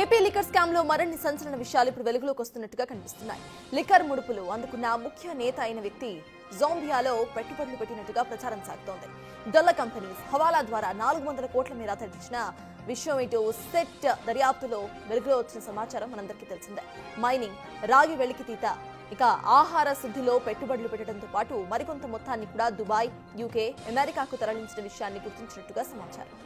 AP liquor scam లో మరిన్ని సంచలన విషయాలు ఇప్పుడు వెలుగులోకి వస్తున్నట్టుగా కనిపిస్తున్నాయి. లిక్కర్ ముడుపులు అందుకున్న ముఖ్య నేత అయిన వ్యక్తి జాంబియాలో పెట్టుబడులు పెట్టినట్టుగా ప్రచారం సాగుతోంది. డొల్ల కంపెనీస్ హవాలా ద్వారా 400 కోట్ల మేర తరలించిన విషయం ఇటు సెట్ దర్యాప్తులో వెలుగులో వచ్చిన సమాచారం మనందరికీ తెలిసిందే. మైనింగ్, రాగి వెలికితీత, ఇక ఆహార శుద్ధిలో పెట్టుబడులు పెట్టడంతో పాటు మరికొంత మొత్తాన్ని కూడా దుబాయ్, యూకే, అమెరికాకు తరలించిన విషయాన్ని గుర్తించినట్టుగా సమాచారం.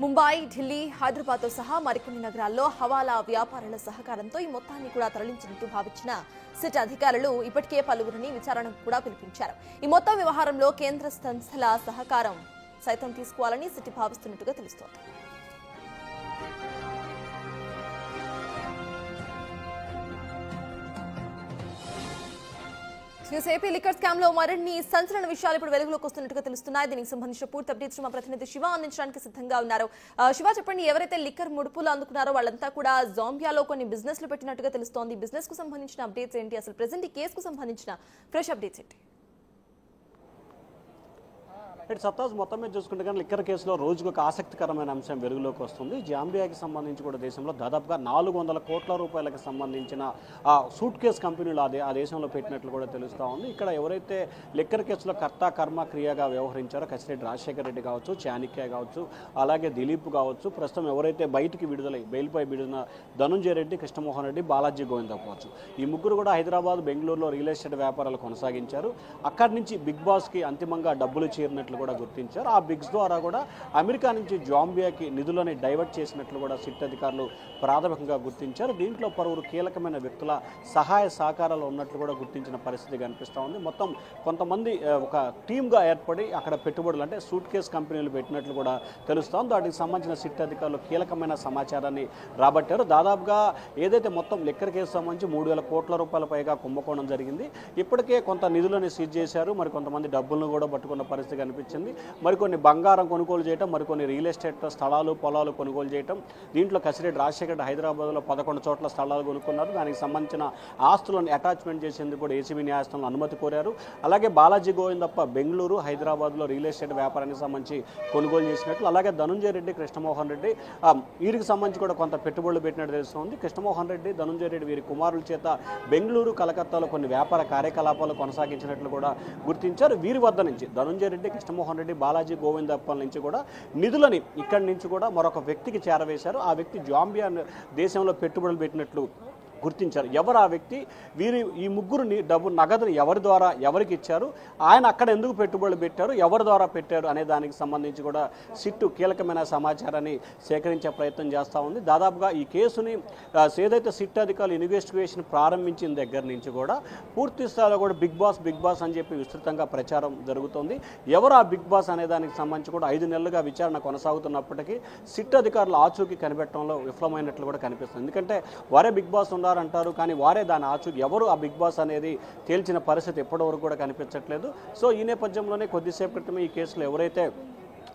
ముంబై, ఢిల్లీ, హైదరాబాద్తో సహా మరికొన్ని నగరాల్లో హవాలా వ్యాపారుల సహకారంతో ఈ మొత్తాన్ని కూడా తరలించినట్టు భావించిన సిట్ అధికారులు ఇప్పటికే పలువురిని విచారణకు కూడా పిలిపించారు. ఈ మొత్తం వ్యవహారంలో కేంద్ర సంస్థల సహకారం సైతం తీసుకోవాలని సిట్ భావిస్తున్నట్టుగా తెలుస్తోంది. ఏపీ లిక్కర్ స్కామ్ లో మరిన్ని సంచలన విషయాలు ఇప్పుడు వెలుగులోకి వస్తున్నట్టుగా తెలుస్తున్నాయి. దీనికి సంబంధించిన పూర్తి అప్డేట్స్ మా ప్రతినిధి శివ అందించడానికి సిద్ధంగా ఉన్నారు. శివ, చెప్పండి, ఎవరైతే లిక్కర్ ముడుపులు అందుకున్నారో వాళ్ళంతా కూడా జాంబియాలో కొన్ని బిజినెస్లు పెట్టినట్టుగా తెలుస్తోంది. బిజినెస్ కు సంబంధించిన అప్డేట్స్ ఏంటి? అసలు ప్రెసెంట్ ఈ కేసుకు సంబంధించిన ఫ్రెష్ అప్డేట్స్ ఏంటి? సత్తాజ్ మొత్తం మీద చూసుకుంటే కానీ లిక్కర్ కేసులో రోజుకు ఒక ఆసక్తికరమైన అంశం వెలుగులోకి వస్తుంది. జాంబియాకి సంబంధించి కూడా దేశంలో దాదాపుగా 400 కోట్ల రూపాయలకు సంబంధించిన సూట్ కేస్ కంపెనీలు ఆ దేశంలో పెట్టినట్లు కూడా తెలుస్తూ ఉంది. ఇక్కడ ఎవరైతే లిక్కర్ కేసులో కర్త కర్మ క్రియగా వ్యవహరించారో కసిరెడ్డి రాజశేఖర రెడ్డి కావచ్చు, చాణక్య కావచ్చు, అలాగే దిలీప్ కావచ్చు, ప్రస్తుతం ఎవరైతే బయటికి బెయిల్పై విడుదల ధనుంజయ రెడ్డి, కృష్ణమోహన్ రెడ్డి, బాలాజీ గోవింద కావచ్చు, ఈ ముగ్గురు కూడా హైదరాబాద్, బెంగళూరులో రియల్ ఎస్టేట్ వ్యాపారాలు కొనసాగించారు. అక్కడి నుంచి బిగ్ బాస్కి అంతిమంగా డబ్బులు చేరినట్లు కూడా గుర్తించారు. ఆ బిగ్స్ ద్వారా కూడా అమెరికా నుంచి జాంబియాకి నిధులని డైవర్ట్ చేసినట్లు కూడా సిట్ అధికారులు ప్రాథమికంగా గుర్తించారు. దీంట్లో పలువురు కీలకమైన వ్యక్తుల సహాయ సహకారాలు ఉన్నట్లు కూడా గుర్తించిన పరిస్థితి కనిపిస్తూ ఉంది. మొత్తం కొంతమంది ఒక టీమ్గా ఏర్పడి అక్కడ పెట్టుబడులు అంటే సూట్ కేస్ కంపెనీలు పెట్టినట్లు కూడా తెలుస్తోంది. వాటికి సంబంధించిన సిట్ అధికారులు కీలకమైన సమాచారాన్ని రాబట్టారు. దాదాపుగా ఏదైతే మొత్తం లిక్కర్ కేసు సంబంధించి 3,000 కోట్ల రూపాయల పైగా కుంభకోణం జరిగింది. ఇప్పటికే కొంత నిధులను సీజ్ చేశారు. మరి కొంతమంది డబ్బులను కూడా పట్టుకున్న పరిస్థితి కనిపించింది. మరికొన్ని బంగారం కొనుగోలు చేయటం, మరికొన్ని రియల్ ఎస్టేట్ స్థలాలు, పొలాలు కొనుగోలు చేయటం. దీంట్లో కసిరెడ్డి రాజశేఖర హైదరాబాద్లో 11 చోట్ల స్థలాలు కొనుక్కున్నారు. దానికి సంబంధించిన ఆస్తులను అటాచ్మెంట్ చేసేందుకు కూడా ఏసీబీ న్యాయస్థానంలో అనుమతి కోరారు. అలాగే బాలాజీ గోవిందప్ప బెంగళూరు, హైదరాబాద్లో రియల్ ఎస్టేట్ వ్యాపారానికి సంబంధించి కొనుగోలు చేసినట్లు, అలాగే ధనుంజయ రెడ్డి, కృష్ణమోహన్ రెడ్డి వీరికి సంబంధించి కూడా కొంత పెట్టుబడులు పెట్టినట్టు తెలుస్తుంది. కృష్ణమోహన్ రెడ్డి, ధనుంజయ రెడ్డి వీరి కుమారుల చేత బెంగళూరు, కలకత్తాలో కొన్ని వ్యాపార కార్యకలాపాలు కొనసాగించినట్లు కూడా గుర్తించారు. వీరి వద్ద నుంచి ధనుంజయ రెడ్డి, కృష్ణమోహన్ రెడ్డి, బాలాజీ గోవిందప్పల నుంచి కూడా నిధులని ఇక్కడి నుంచి కూడా మరొక వ్యక్తికి చేరవేశారు. ఆ వ్యక్తి జాంబియా దేశంలో పెట్టుబడులు పెట్టినట్లు గుర్తించారు. ఎవరు ఆ వ్యక్తి? ఈ ముగ్గురిని నగదుని ఎవరి ద్వారా ఎవరికి ఇచ్చారు, ఆయన అక్కడ ఎందుకు పెట్టుబడులు పెట్టారు, ఎవరి ద్వారా పెట్టారు అనే దానికి సంబంధించి కూడా సిట్టు కీలకమైన సమాచారాన్ని సేకరించే ప్రయత్నం చేస్తూ ఉంది. దాదాపుగా ఈ కేసుని ఏదైతే సిట్ అధికారులు ఇన్వెస్టిగేషన్ ప్రారంభించిన దగ్గర నుంచి కూడా పూర్తి స్థాయిలో కూడా బిగ్ బాస్ అని చెప్పి విస్తృతంగా ప్రచారం జరుగుతుంది. ఎవరు ఆ బిగ్ బాస్ అనే దానికి సంబంధించి కూడా 5 నెలలుగా విచారణ కొనసాగుతున్నప్పటికీ సిట్ అధికారులు ఆచూకీ కనిపెట్టడంలో విఫలమైనట్లు కూడా కనిపిస్తుంది. ఎందుకంటే వారే బిగ్ బాస్ అంటారు, కానీ వారే దాని ఆచూకీ ఎవరు ఆ బిగ్ బాస్ అనేది తేల్చిన పరిస్థితి ఎప్పటివరకు కూడా కనిపించట్లేదు. సో ఈ నేపథ్యంలోనే కొద్దిసేపు క్రితమే ఈ కేసులో ఎవరైతే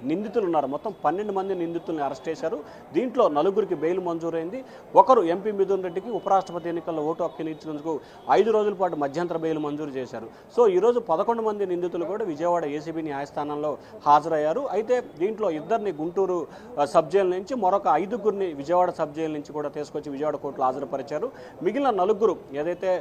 నిందితులు ఉన్నారు, మొత్తం 12 మంది నిందితులను అరెస్ట్ చేశారు. దీంట్లో 4గురికి బెయిల్ మంజూరైంది. ఒకరు ఎంపీ మిథున్ రెడ్డికి ఉపరాష్ట్రపతి ఎన్నికల్లో ఓటు హక్కు ఇచ్చినందుకు 5 రోజుల పాటు మధ్యంతర బెయిల్ మంజూరు చేశారు. సో ఈరోజు 11 మంది నిందితులు కూడా విజయవాడ ఏసీబీ న్యాయస్థానంలో హాజరయ్యారు. అయితే దీంట్లో 2 గుంటూరు సబ్ జైలు నుంచి, మరొక 5గురిని విజయవాడ సబ్ జైలు నుంచి కూడా తీసుకొచ్చి విజయవాడ కోర్టులో హాజరుపరిచారు. మిగిలిన 4 ఏదైతే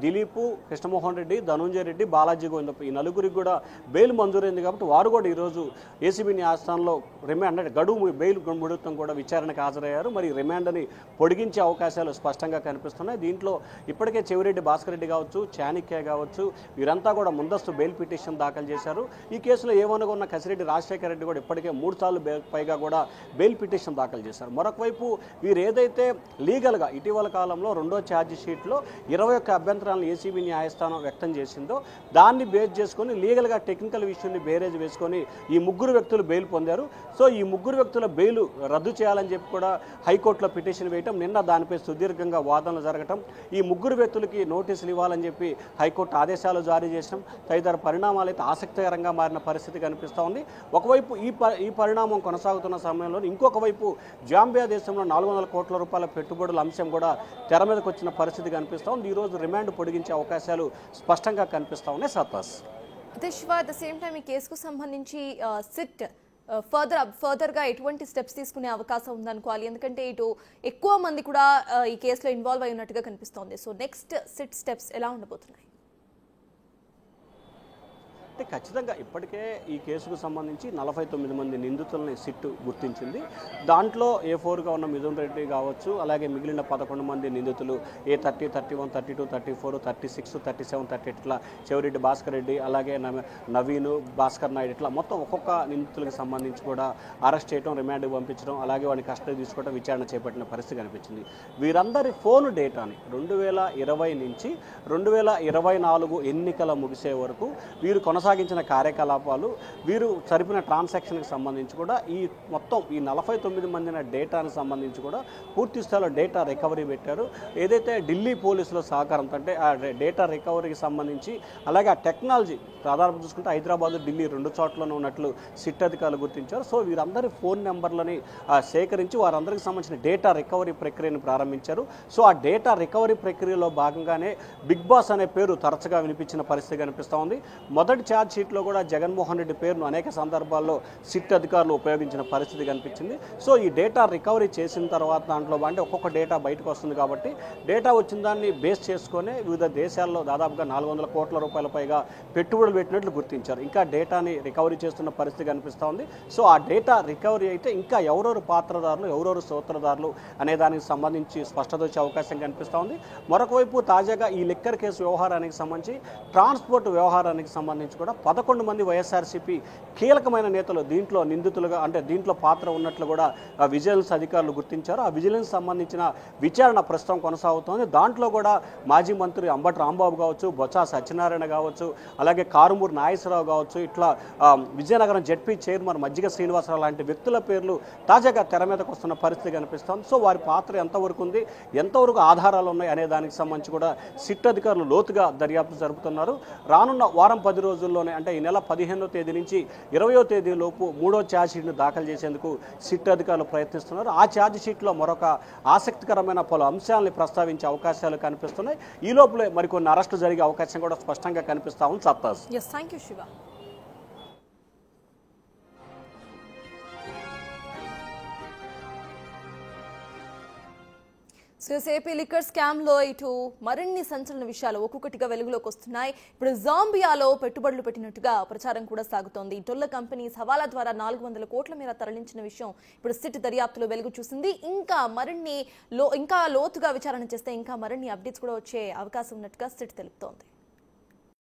దిలీప్, కృష్ణమోహన్ రెడ్డి, ధనుంజయ రెడ్డి, బాలాజీ గోవిందప్ప ఈ 4గురికి కూడా బెయిల్ మంజూరైంది. కాబట్టి వారు కూడా ఈరోజు ఏసీబీ న్యాయస్థానంలో రిమాండ్ అంటే గడువు బెయిల్ ముడుతం కూడా విచారణకు హాజరయ్యారు. మరి రిమాండ్ని పొడిగించే అవకాశాలు స్పష్టంగా కనిపిస్తున్నాయి. దీంట్లో ఇప్పటికే చెవిరెడ్డి భాస్కర్ రెడ్డి కావచ్చు, చాణక్య కావచ్చు, వీరంతా కూడా ముందస్తు బెయిల్ పిటిషన్ దాఖలు చేశారు. ఈ కేసులో ఏమనగా ఉన్న కసిరెడ్డి రాజశేఖర రెడ్డి కూడా ఇప్పటికే 3 సార్లు పైగా కూడా బెయిల్ పిటిషన్ దాఖలు చేశారు. మరొక వైపు వీరు ఏదైతే లీగల్గా ఇటీవల కాలంలో 2వ ఛార్జ్ షీట్లో 21 అభ్యంతరాలను ఏసీబీ న్యాయస్థానం వ్యక్తం చేసిందో దాన్ని బేస్ చేసుకొని లీగల్గా టెక్నికల్ విషయాన్ని బేరేజ్ వేసుకొని ఈ 3 వ్యక్తులు బెయిల్ పొందారు. సో ఈ 3 వ్యక్తుల బెయిల్ రద్దు చేయాలని చెప్పి కూడా హైకోర్టులో పిటిషన్ వేయటం, నిన్న దానిపై సుదీర్ఘంగా వాదనలు జరగటం, ఈ 3 వ్యక్తులకి నోటీసులు ఇవ్వాలని చెప్పి హైకోర్టు ఆదేశాలు జారీ చేసడం తదితర పరిణామాలు అయితే ఆసక్తికరంగా మారిన పరిస్థితి కనిపిస్తూ ఉంది. ఒకవైపు ఈ పరిణామం కొనసాగుతున్న సమయంలో ఇంకొక వైపు జాంబియా దేశంలో 400 కోట్ల రూపాయల పెట్టుబడుల అంశం కూడా తెర మీదకి వచ్చిన పరిస్థితి కనిపిస్తూ ఉంది. ఈరోజు రిమాండ్ పొడిగించే అవకాశాలు స్పష్టంగా కనిపిస్తూ ఉన్నాయి. సత్తాస్. అయితే Shiva at the same time ఈ కేసుకు సంబంధించి సిట్ ఫర్దర్గా ఎటువంటి స్టెప్స్ తీసుకునే అవకాశం ఉందనుకోవాలి, ఎందుకంటే ఇటు ఎక్కువ మంది కూడా ఈ కేసులో ఇన్వాల్వ్ అయి ఉన్నట్టుగా కనిపిస్తోంది. సో నెక్స్ట్ సిట్ స్టెప్స్ ఎలా ఉండబోతున్నాయి? అంటే ఖచ్చితంగా ఇప్పటికే ఈ కేసుకు సంబంధించి 49 మంది నిందితులని సిట్ గుర్తించింది. దాంట్లో A4గా ఉన్న మిథున్ రెడ్డి కావచ్చు, అలాగే మిగిలిన 11 మంది నిందితులు A30, 31, 32, 34, 36, 37, 38 ఇట్లా చెవిరెడ్డి భాస్కర్ రెడ్డి, అలాగే నవీను, భాస్కర్ నాయుడు ఇట్లా మొత్తం ఒక్కొక్క నిందితులకు సంబంధించి కూడా అరెస్ట్ చేయడం, రిమాండ్కి పంపించడం, అలాగే వాడిని కస్టడీ తీసుకోవడం, విచారణ చేపట్టిన పరిస్థితి కనిపించింది. వీరందరి ఫోన్ డేటాని 2020 నుంచి 2024 ఎన్నికల ముగిసే వరకు వీరు కొనసాగించిన కార్యకలాపాలు, వీరు జరిపిన ట్రాన్సాక్షన్కి సంబంధించి కూడా ఈ మొత్తం ఈ 49 మందిన డేటానికి సంబంధించి కూడా పూర్తి స్థాయిలో డేటా రికవరీ పెట్టారు. ఏదైతే ఢిల్లీ పోలీసుల సహకారంతో అంటే ఆ డేటా రికవరీకి సంబంధించి, అలాగే ఆ టెక్నాలజీ ఆధారం చూసుకుంటే హైదరాబాద్, ఢిల్లీ 2 చోట్లను ఉన్నట్లు సిట్ అధికారులు గుర్తించారు. సో వీరందరి ఫోన్ నెంబర్లని సేకరించి వారందరికి సంబంధించిన డేటా రికవరీ ప్రక్రియను ప్రారంభించారు. సో ఆ డేటా రికవరీ ప్రక్రియలో భాగంగానే బిగ్ బాస్ అనే పేరు తరచుగా వినిపించిన పరిస్థితి కనిపిస్తూ ఉంది. మొదటి ఛార్జ్ షీట్లో కూడా జగన్మోహన్ రెడ్డి పేరును అనేక సందర్భాల్లో సిట్ అధికారులు ఉపయోగించిన పరిస్థితి కనిపించింది. సో ఈ డేటా రికవరీ చేసిన తర్వాత దాంట్లో అంటే ఒక్కొక్క డేటా బయటకు వస్తుంది కాబట్టి డేటా వచ్చిన దాన్ని బేస్ చేసుకొని వివిధ దేశాల్లో దాదాపుగా 400 కోట్ల రూపాయల పైగా పెట్టుబడులు పెట్టినట్లు గుర్తించారు. ఇంకా డేటాని రికవరీ చేస్తున్న పరిస్థితి కనిపిస్తూ ఉంది. సో ఆ డేటా రికవరీ అయితే ఇంకా ఎవరెవరు పాత్రదారులు, ఎవరెవరు సూత్రధారులు అనే దానికి సంబంధించి స్పష్టత వచ్చే అవకాశం కనిపిస్తూ ఉంది. మరొక వైపు తాజాగా ఈ లిక్కర్ కేసు వ్యవహారానికి సంబంధించి, ట్రాన్స్పోర్ట్ వ్యవహారానికి సంబంధించి కూడా 11 మంది వైఎస్ఆర్సీపీ కీలకమైన నేతలు దీంట్లో నిందితులుగా అంటే దీంట్లో పాత్ర ఉన్నట్లు కూడా విజిలెన్స్ అధికారులు గుర్తించారు. ఆ విజిలెన్స్ సంబంధించిన విచారణ ప్రస్తుతం కొనసాగుతోంది. దాంట్లో కూడా మాజీ మంత్రి అంబటి రాంబాబు కావచ్చు, బొత్స సత్యనారాయణ కావచ్చు, అలాగే కారుమూరి నాగేశ్వరరావు కావచ్చు, ఇట్లా విజయనగరం జెడ్పీ చైర్మన్ మజ్జిగ శ్రీనివాసరావు లాంటి వ్యక్తుల పేర్లు తాజాగా తెర మీదకు వస్తున్న పరిస్థితి కనిపిస్తోంది. సో వారి పాత్ర ఎంతవరకు ఉంది, ఎంతవరకు ఆధారాలు ఉన్నాయి అనే దానికి సంబంధించి కూడా సిట్ అధికారులు లోతుగా దర్యాప్తు జరుపుతున్నారు. రానున్న వారం 10 రోజుల్లోనే అంటే ఈ నెల 15వ తేదీ నుంచి 20వ తేదీ లోపు 3వ ఛార్జ్ షీట్ను దాఖలు చేసేందుకు సిట్ అధికారులు ప్రయత్నిస్తున్నారు. ఆ ఛార్జ్ షీట్లో మరొక ఆసక్తికరమైన పలు అంశాలని ప్రస్తావించే అవకాశాలు కనిపిస్తున్నాయి. ఈ లోపలే మరికొన్ని అరెస్టులు జరిగే అవకాశం కూడా స్పష్టంగా కనిపిస్తా ఉంది. సత్తాస్. Yes, thank you, Shiva. So AP liquor scam లో ఇటు మరిన్ని సంచలన విషయాలు ఒక్కొక్కటిగా వెలుగులోకి వస్తున్నాయి. ఇప్పుడు జాంబియాలో పెట్టుబడులు పెట్టినట్టుగా ప్రచారం కూడా సాగుతోంది. టొల్ల కంపెనీస్ హవాలా ద్వారా 400 కోట్ల మేర తరలించిన విషయం ఇప్పుడు సిట్ దర్యాప్తులో వెలుగు చూసింది. ఇంకా లోతుగా విచారణ చేస్తే ఇంకా మరిన్ని అప్డేట్స్ కూడా వచ్చే అవకాశం ఉన్నట్టుగా సిట్ తెలుపుతోంది.